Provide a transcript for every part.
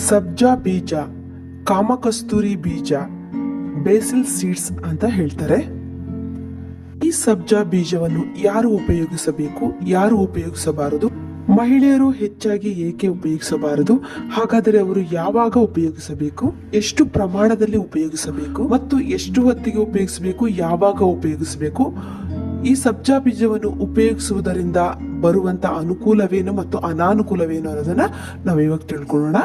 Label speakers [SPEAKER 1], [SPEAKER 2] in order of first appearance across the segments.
[SPEAKER 1] ಸಬ್ಜಾ ಬೀಜ, ಕಾಮಕಸ್ತೂರಿ ಬೀಜ, ಬೇಸಿಲ್ ಸೀಡ್ಸ್ ಅಂತ ಹೇಳ್ತಾರೆ. ಈ ಸಬ್ಜಾ ಬೀಜವನ್ನು ಯಾರು ಉಪಯೋಗಿಸಬೇಕು, ಯಾರು ಉಪಯೋಗಿಸಬಾರದು, ಮಹಿಳೆಯರು ಹೆಚ್ಚಾಗಿ ಏಕೆ ಉಪಯೋಗಿಸಬಾರದು, ಹಾಗಾದರೆ ಅವರು ಯಾವಾಗ ಉಪಯೋಗಿಸಬೇಕು, ಎಷ್ಟು ಪ್ರಮಾಣದಲ್ಲಿ ಉಪಯೋಗಿಸಬೇಕು ಮತ್ತು ಎಷ್ಟು ಹೊತ್ತಿಗೆ ಉಪಯೋಗಿಸಬೇಕು, ಯಾವಾಗ ಉಪಯೋಗಿಸಬೇಕು, ಈ ಸಬ್ಜಾ ಬೀಜವನ್ನು ಉಪಯೋಗಿಸುವುದರಿಂದ ಬರುವಂತ ಅನುಕೂಲವೇನು ಮತ್ತು ಅನಾನುಕೂಲವೇನು ಅನ್ನೋದನ್ನ ನಾವು ಇವಾಗ ತಿಳ್ಕೊಳ್ಳೋಣ.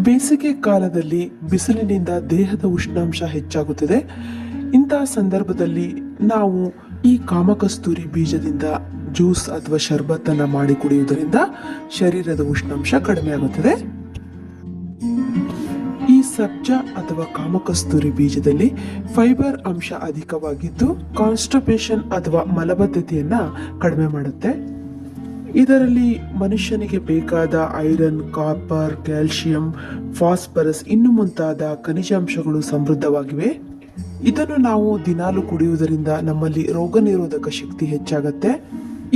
[SPEAKER 1] ಬೇಸಿಗೆ ಕಾಲದಲ್ಲಿ ಬಿಸಿಲಿನಿಂದ ದೇಹದ ಉಷ್ಣಾಂಶ ಹೆಚ್ಚಾಗುತ್ತದೆ. ಇಂತಹ ಸಂದರ್ಭದಲ್ಲಿ ನಾವು ಈ ಕಾಮಕಸ್ತೂರಿ ಬೀಜದಿಂದ ಜ್ಯೂಸ್ ಅಥವಾ ಶರ್ಬತ್ತನ್ನು ಮಾಡಿ ಕುಡಿಯುವುದರಿಂದ ಶರೀರದ ಉಷ್ಣಾಂಶ ಕಡಿಮೆ ಆಗುತ್ತದೆ. ಈ ಸಬ್ಜಾ ಅಥವಾ ಕಾಮಕಸ್ತೂರಿ ಬೀಜದಲ್ಲಿ ಫೈಬರ್ ಅಂಶ ಅಧಿಕವಾಗಿದ್ದು ಕಾನ್ಸ್ಟಿಪೇಷನ್ ಅಥವಾ ಮಲಬದ್ಧತೆಯನ್ನ ಕಡಿಮೆ ಮಾಡುತ್ತೆ. ಇದರಲ್ಲಿ ಮನುಷ್ಯನಿಗೆ ಬೇಕಾದ ಐರನ್, ಕಾಪರ್, ಕ್ಯಾಲ್ಸಿಯಂ, ಫಾಸ್ಫರಸ್ ಇನ್ನು ಮುಂತಾದ ಖನಿಜಾಂಶಗಳು ಸಮೃದ್ಧವಾಗಿವೆ. ಇದನ್ನು ನಾವು ದಿನಾಲು ಕುಡಿಯುವುದರಿಂದ ನಮ್ಮಲ್ಲಿ ರೋಗ ನಿರೋಧಕ ಶಕ್ತಿ ಹೆಚ್ಚಾಗತ್ತೆ.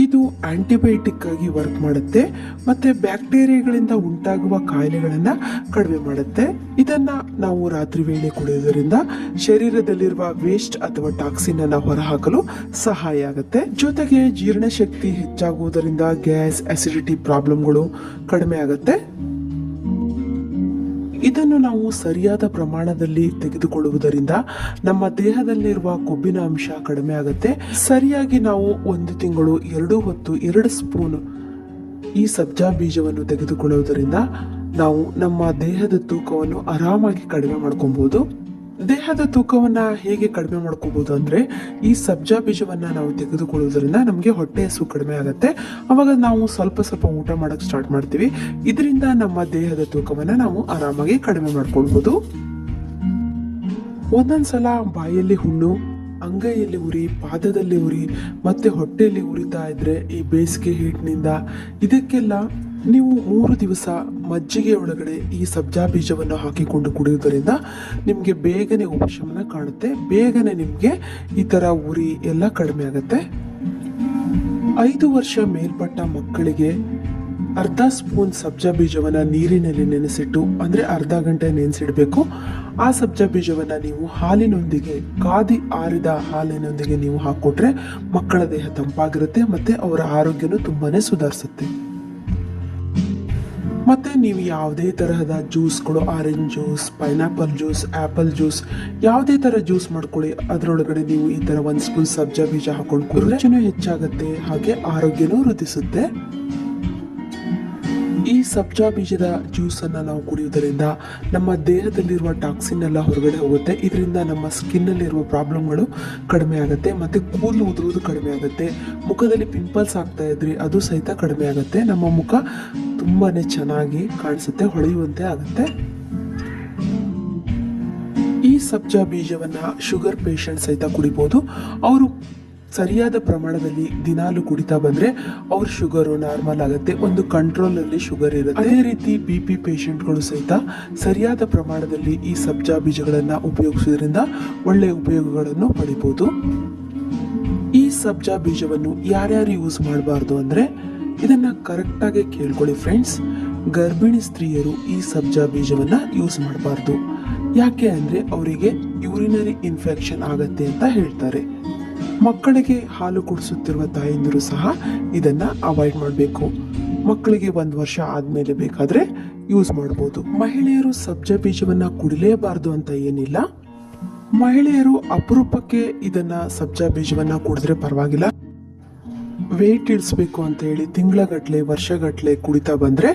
[SPEAKER 1] ಇದು ಆಂಟಿಬಯೋಟಿಕ್ ಆಗಿ ವರ್ಕ್ ಮಾಡುತ್ತೆ ಮತ್ತೆ ಬ್ಯಾಕ್ಟೀರಿಯಾಗಳಿಂದ ಉಂಟಾಗುವ ಕಾಯಿಲೆಗಳನ್ನ ಕಡಿಮೆ ಮಾಡುತ್ತೆ. ಇದನ್ನ ನಾವು ರಾತ್ರಿ ವೇಳೆ ಕುಡಿಯುವುದರಿಂದ ಶರೀರದಲ್ಲಿರುವ ವೇಸ್ಟ್ ಅಥವಾ ಟಾಕ್ಸಿನ್ ಅನ್ನ ಹೊರಹಾಕಲು ಸಹಾಯ ಆಗುತ್ತೆ. ಜೊತೆಗೆ ಜೀರ್ಣಶಕ್ತಿ ಹೆಚ್ಚಾಗುವುದರಿಂದ ಗ್ಯಾಸ್, ಅಸಿಡಿಟಿ ಪ್ರಾಬ್ಲಮ್ಗಳು ಕಡಿಮೆ ಆಗುತ್ತೆ. ಇದನ್ನು ನಾವು ಸರಿಯಾದ ಪ್ರಮಾಣದಲ್ಲಿ ತೆಗೆದುಕೊಳ್ಳುವುದರಿಂದ ನಮ್ಮ ದೇಹದಲ್ಲಿರುವ ಕೊಬ್ಬಿನ ಅಂಶ ಕಡಿಮೆ ಆಗುತ್ತೆ. ಸರಿಯಾಗಿ ನಾವು 1 ತಿಂಗಳು 2 ಹೊತ್ತು 2 ಸ್ಪೂನ್ ಈ ಸಬ್ಜಾ ಬೀಜವನ್ನು ತೆಗೆದುಕೊಳ್ಳುವುದರಿಂದ ನಾವು ನಮ್ಮ ದೇಹದ ತೂಕವನ್ನು ಆರಾಮಾಗಿ ಕಡಿಮೆ ಮಾಡ್ಕೊಬಹುದು. ದೇಹದ ತೂಕವನ್ನ ಹೇಗೆ ಕಡಿಮೆ ಮಾಡ್ಕೋಬಹುದು ಅಂದ್ರೆ, ಈ ಸಬ್ಜಾ ಬೀಜವನ್ನ ನಾವು ತೆಗೆದುಕೊಳ್ಳುವುದರಿಂದ ನಮಗೆ ಹೊಟ್ಟೆ ಹಸಿವು ಕಡಿಮೆ ಆಗುತ್ತೆ. ಅವಾಗ ನಾವು ಸ್ವಲ್ಪ ಸ್ವಲ್ಪ ಊಟ ಮಾಡಕ್ ಸ್ಟಾರ್ಟ್ ಮಾಡ್ತೀವಿ. ಇದರಿಂದ ನಮ್ಮ ದೇಹದ ತೂಕವನ್ನ ನಾವು ಆರಾಮಾಗಿ ಕಡಿಮೆ ಮಾಡ್ಕೊಳ್ಬಹುದು. ಒಂದೊಂದ್ಸಲ ಬಾಯಲ್ಲಿ ಹುಣ್ಣು, ಅಂಗೈಯಲ್ಲಿ ಉರಿ, ಪಾದದಲ್ಲಿ ಉರಿ ಮತ್ತೆ ಹೊಟ್ಟೆಯಲ್ಲಿ ಉರಿತಾ ಇದ್ರೆ ಈ ಬೇಸಿಗೆ ಹೀಟ್ನಿಂದ, ಇದಕ್ಕೆಲ್ಲ ನೀವು 3 ದಿವಸ ಮಜ್ಜಿಗೆ ಒಳಗಡೆ ಈ ಸಬ್ಜಾ ಬೀಜವನ್ನು ಹಾಕಿಕೊಂಡು ಕುಡಿಯುವುದರಿಂದ ನಿಮಗೆ ಬೇಗನೆ ಉಪಶಮನ ಕಾಣುತ್ತೆ. ಬೇಗನೆ ನಿಮಗೆ ಈ ತರ ಉರಿ ಎಲ್ಲ ಕಡಿಮೆ ಆಗುತ್ತೆ. 5 ವರ್ಷ ಮೇಲ್ಪಟ್ಟ ಮಕ್ಕಳಿಗೆ ಅರ್ಧ ಸ್ಪೂನ್ ಸಬ್ಜಾ ಬೀಜವನ್ನ ನೀರಿನಲ್ಲಿ ನೆನೆಸಿಟ್ಟು, ಅಂದ್ರೆ ಅರ್ಧ ಗಂಟೆ ನೆನೆಸಿಡ್ಬೇಕು. ಆ ಸಬ್ಜಾ ಬೀಜವನ್ನ ನೀವು ಹಾಲಿನೊಂದಿಗೆ, ಕಾದಿ ಆರಿದ ಹಾಲಿನೊಂದಿಗೆ ನೀವು ಹಾಕೊಟ್ರೆ ಮಕ್ಕಳ ದೇಹ ತಂಪಾಗಿರುತ್ತೆ ಮತ್ತೆ ಅವರ ಆರೋಗ್ಯನೂ ತುಂಬಾನೇ ಸುಧಾರಿಸುತ್ತೆ. ಮತ್ತೆ ನೀವು ಯಾವುದೇ ತರಹದ ಜ್ಯೂಸ್ಗಳು, orange juice, pineapple juice, apple juice, ಯಾವುದೇ ತರ ಜ್ಯೂಸ್ ಮಾಡ್ಕೊಳ್ಳಿ, ಅದರೊಳಗಡೆ ನೀವು ಈ ತರ 1 ಸ್ಪೂನ್ ಸಬ್ಜಾ ಬೀಜ ಹಾಕೊಂಡು ರುಚಿನೂ ಹೆಚ್ಚಾಗುತ್ತೆ, ಹಾಗೆ ಆರೋಗ್ಯನೂ ವೃದ್ಧಿಸುತ್ತೆ. ಈ ಸಬ್ಜಾ ಬೀಜದ ಜ್ಯೂಸ್ ಅನ್ನ ನಾವು ಕುಡಿಯುವುದರಿಂದ ನಮ್ಮ ದೇಹದಲ್ಲಿರುವ ಟಾಕ್ಸಿನ್ ಎಲ್ಲ ಹೊರಗಡೆ ಹೋಗುತ್ತೆ. ಇದರಿಂದ ನಮ್ಮ ಸ್ಕಿನ್ ಅಲ್ಲಿರುವ ಪ್ರಾಬ್ಲಮ್ಗಳು ಕಡಿಮೆ ಆಗುತ್ತೆ ಮತ್ತೆ ಕೂದಲು ಉದುರುವುದು ಕಡಿಮೆ ಆಗುತ್ತೆ. ಮುಖದಲ್ಲಿ ಪಿಂಪಲ್ಸ್ ಆಗ್ತಾ ಇದ್ರಿ ಅದು ಸಹಿತ ಕಡಿಮೆ ಆಗುತ್ತೆ. ನಮ್ಮ ಮುಖ ತುಂಬಾನೇ ಚೆನ್ನಾಗಿ ಕಾಣಿಸುತ್ತೆ, ಹೊಳೆಯುವಂತೆ ಆಗುತ್ತೆ. ಈ ಸಬ್ಜಾ ಬೀಜವನ್ನ ಶುಗರ್ ಪೇಷಂಟ್ ಸಹಿತ ಕುಡಿಬಹುದು. ಅವರು ಸರಿಯಾದ ಪ್ರಮಾಣದಲ್ಲಿ ದಿನಾಲು ಕುಡಿತಾ ಬಂದ್ರೆ ಅವ್ರ ಶುಗರ್ ನಾರ್ಮಲ್ ಆಗುತ್ತೆ, ಒಂದು ಕಂಟ್ರೋಲ್ ಅಲ್ಲಿ ಶುಗರ್ ಇರುತ್ತೆ. ಅದೇ ರೀತಿ BP ಪೇಷಂಟ್ಗಳು ಸಹಿತ ಸರಿಯಾದ ಪ್ರಮಾಣದಲ್ಲಿ ಈ ಸಬ್ಜಾ ಬೀಜಗಳನ್ನ ಉಪಯೋಗಿಸುವುದರಿಂದ ಒಳ್ಳೆಯ ಉಪಯೋಗಗಳನ್ನು ಪಡಿಬಹುದು. ಈ ಸಬ್ಜಾ ಬೀಜವನ್ನು ಯಾರ್ಯಾರು ಯೂಸ್ ಮಾಡಬಾರ್ದು ಅಂದ್ರೆ, ಇದನ್ನ ಕರೆಕ್ಟ್ ಆಗಿ ಕೇಳ್ಕೊಳ್ಳಿ ಫ್ರೆಂಡ್ಸ್. ಗರ್ಭಿಣಿ ಸ್ತ್ರೀಯರು ಈ ಸಬ್ಜಾ ಬೀಜವನ್ನ ಯೂಸ್ ಮಾಡಬಾರ್ದು. ಯಾಕೆ ಅಂದ್ರೆ ಅವರಿಗೆ ಯೂರಿನರಿ ಇನ್ಫೆಕ್ಷನ್ ಆಗತ್ತೆ ಅಂತ ಹೇಳ್ತಾರೆ. ಮಕ್ಕಳಿಗೆ ಹಾಲು ಕುಡಿಸುತ್ತಿರುವ ತಾಯಂದಿರು ಸಹ ಇದನ್ನ ಅವಾಯ್ಡ್ ಮಾಡಬೇಕು. ಮಕ್ಕಳಿಗೆ 1 ವರ್ಷ ಆದ್ಮೇಲೆ ಬೇಕಾದ್ರೆ ಯೂಸ್ ಮಾಡಬಹುದು. ಮಹಿಳೆಯರು ಸಬ್ಜಾ ಬೀಜವನ್ನ ಕುಡಿಲೇಬಾರ್ದು ಅಂತ ಏನಿಲ್ಲ. ಮಹಿಳೆಯರು ಅಪರೂಪಕ್ಕೆ ಇದನ್ನ ಸಬ್ಜಾ ಬೀಜವನ್ನ ಕುಡಿದ್ರೆ ಪರವಾಗಿಲ್ಲ. ವೇಟ್ ಇಳಿಸ್ಬೇಕು ಅಂತ ಹೇಳಿ ತಿಂಗಳಗಟ್ಲೆ, ವರ್ಷಗಟ್ಲೆ ಕುಡಿತಾ ಬಂದ್ರೆ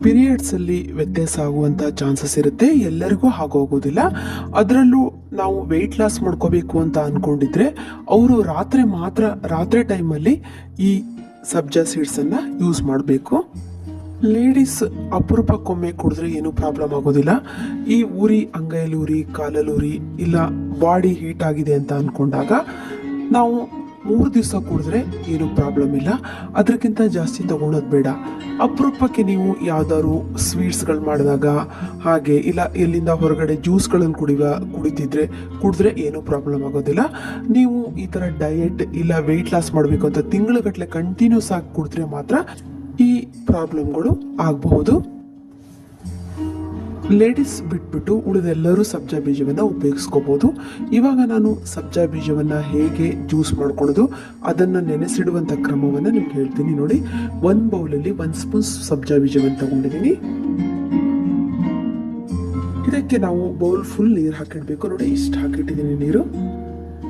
[SPEAKER 1] ಪೀರಿಯಡ್ಸ್ ಅಲ್ಲಿ ವ್ಯತ್ಯಾಸ ಆಗುವಂತ ಚಾನ್ಸಸ್ ಇರುತ್ತೆ. ಎಲ್ಲರಿಗೂ ಆಗೋಗೋದಿಲ್ಲ. ಅದರಲ್ಲೂ ನಾವು ವೆಯ್ಟ್ ಲಾಸ್ ಮಾಡ್ಕೋಬೇಕು ಅಂತ ಅನ್ಕೊಂಡಿದ್ರೆ ಅವರು ರಾತ್ರಿ ಟೈಮಲ್ಲಿ ಈ ಸಬ್ಜಾ ಸೀಡ್ಸ್ ಅನ್ನ ಯೂಸ್ ಮಾಡಬೇಕು. ಲೇಡೀಸ್ ಅಪರೂಪಕ್ಕೊಮ್ಮೆ ಕುಡಿದ್ರೆ ಏನು ಪ್ರಾಬ್ಲಮ್ ಆಗೋದಿಲ್ಲ. ಈ ಉರಿ, ಅಂಗೈಯಲ್ಲಿ ಉರಿ, ಕಾಲಲ್ಲಿ ಉರಿ, ಇಲ್ಲ ಬಾಡಿ ಹೀಟ್ ಆಗಿದೆ ಅಂತ ಅನ್ಕೊಂಡಾಗ ನಾವು 3 ದಿವಸ ಕುಡಿದ್ರೆ ಏನು ಪ್ರಾಬ್ಲಮ್ ಇಲ್ಲ. ಅದಕ್ಕಿಂತ ಜಾಸ್ತಿ ತಗೊಳೋದು ಬೇಡ. ಅಪರೂಪಕ್ಕೆ ನೀವು ಯಾವ್ದಾದ್ರು ಸ್ವೀಟ್ಸ್ಗಳು ಮಾಡಿದಾಗ ಹಾಗೆ ಇಲ್ಲ ಎಲ್ಲಿಂದ ಹೊರಗಡೆ ಜ್ಯೂಸ್ಗಳನ್ನು ಕುಡಿದ್ರೆ ಏನು ಪ್ರಾಬ್ಲಮ್ ಆಗೋದಿಲ್ಲ. ನೀವು ಈ ಥರ ಡಯಟ್ ಇಲ್ಲ ವೆಯ್ಟ್ ಲಾಸ್ ಮಾಡಬೇಕು ಅಂತ ತಿಂಗಳುಗಟ್ಟಲೆ ಕಂಟಿನ್ಯೂಸ್ ಆಗಿ ಕುಡಿದ್ರೆ ಮಾತ್ರ ಈ ಪ್ರಾಬ್ಲಮ್ಗಳು ಆಗಬಹುದು. ಲೇಡೀಸ್ ಬಿಟ್ಬಿಟ್ಟು ಉಳಿದೆಲ್ಲರೂ ಸಬ್ಜಾ ಬೀಜವನ್ನು ಉಪಯೋಗಿಸ್ಕೋಬೋದು. ಇವಾಗ ನಾನು ಸಬ್ಜಾ ಬೀಜವನ್ನು ಹೇಗೆ ಜ್ಯೂಸ್ ಮಾಡ್ಕೊಳ್ಳೋದು ಅದನ್ನು ನೆನೆಸಿಡುವಂಥ ಕ್ರಮವನ್ನು ನಿಮ್ಗೆ ಹೇಳ್ತೀನಿ ನೋಡಿ. 1 ಬೌಲಲ್ಲಿ 1 ಸ್ಪೂನ್ ಸಬ್ಜಾ ಬೀಜವನ್ನು ತಗೊಂಡಿದ್ದೀನಿ. ಇದಕ್ಕೆ ನಾವು ಬೌಲ್ ಫುಲ್ ನೀರು ಹಾಕಿಡಬೇಕು ನೋಡಿ. ಇಷ್ಟು ಹಾಕಿಟ್ಟಿದ್ದೀನಿ ನೀರು.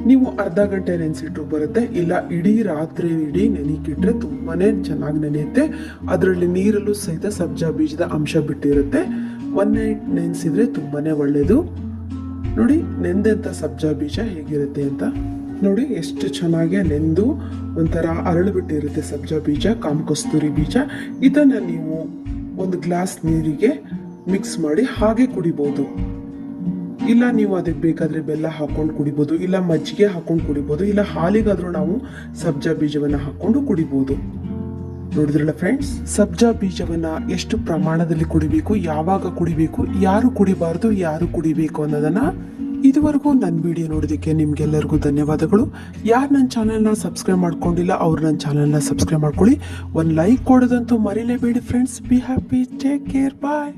[SPEAKER 1] ನೀವು ಅರ್ಧ ಗಂಟೆ ನೆನೆಸಿಟ್ರು ಬರುತ್ತೆ, ಇಲ್ಲ ಇಡೀ ರಾತ್ರಿ ಇಡೀ ನೆನೆಕಿಟ್ರೆ ತುಂಬಾ ಚೆನ್ನಾಗಿ ನೆನೆಯುತ್ತೆ. ಅದರಲ್ಲಿ ನೀರಲ್ಲೂ ಸಹಿತ ಸಬ್ಜಾ ಬೀಜದ ಅಂಶ ಬಿಟ್ಟಿರುತ್ತೆ. 1 ನೈಟ್ ನೆನೆಸಿದ್ರೆ ತುಂಬಾ ಒಳ್ಳೆಯದು. ನೋಡಿ ನೆಂದಂಥ ಸಬ್ಜಾ ಬೀಜ ಹೇಗಿರುತ್ತೆ ಅಂತ ನೋಡಿ. ಎಷ್ಟು ಚೆನ್ನಾಗಿ ನೆಂದು ಒಂಥರ ಅರಳು ಬಿಟ್ಟಿರುತ್ತೆ ಸಬ್ಜಾ ಬೀಜ, ಕಾಮಕಸ್ತೂರಿ ಬೀಜ. ಇದನ್ನು ನೀವು 1 ಗ್ಲಾಸ್ ನೀರಿಗೆ ಮಿಕ್ಸ್ ಮಾಡಿ ಹಾಗೆ ಕುಡಿಬೋದು. ಇಲ್ಲ ನೀವು ಅದಕ್ಕೆ ಬೇಕಾದರೆ ಬೆಲ್ಲ ಹಾಕ್ಕೊಂಡು ಕುಡಿಬೋದು, ಇಲ್ಲ ಮಜ್ಜಿಗೆ ಹಾಕ್ಕೊಂಡು ಕುಡಿಬೋದು, ಇಲ್ಲ ಹಾಲಿಗಾದರೂ ನಾವು ಸಬ್ಜಾ ಬೀಜವನ್ನು ಹಾಕ್ಕೊಂಡು ಕುಡಿಬೋದು. ನೋಡಿದ್ರಲ್ಲ ಫ್ರೆಂಡ್ಸ್, ಸಬ್ಜಾ ಬೀಜವನ್ನು ಎಷ್ಟು ಪ್ರಮಾಣದಲ್ಲಿ ಕುಡಿಬೇಕು, ಯಾವಾಗ ಕುಡಿಬೇಕು, ಯಾರು ಕುಡಿಬಾರ್ದು, ಯಾರು ಕುಡಿಬೇಕು ಅನ್ನೋದನ್ನು ಇದುವರೆಗೂ ನನ್ನ ವಿಡಿಯೋ ನೋಡೋದಕ್ಕೆ ನಿಮ್ಗೆಲ್ಲರಿಗೂ ಧನ್ಯವಾದಗಳು. ಯಾರು ನನ್ನ ಚಾನಲ್ನ ಸಬ್ಸ್ಕ್ರೈಬ್ ಮಾಡ್ಕೊಂಡಿಲ್ಲ ಅವ್ರು ನನ್ನ ಚಾನಲ್ನ ಸಬ್ಸ್ಕ್ರೈಬ್ ಮಾಡ್ಕೊಳ್ಳಿ. 1 ಲೈಕ್ ಕೊಡೋದಂತೂ ಮರಿಲೇಬೇಡಿ friends. Be happy, take care, bye.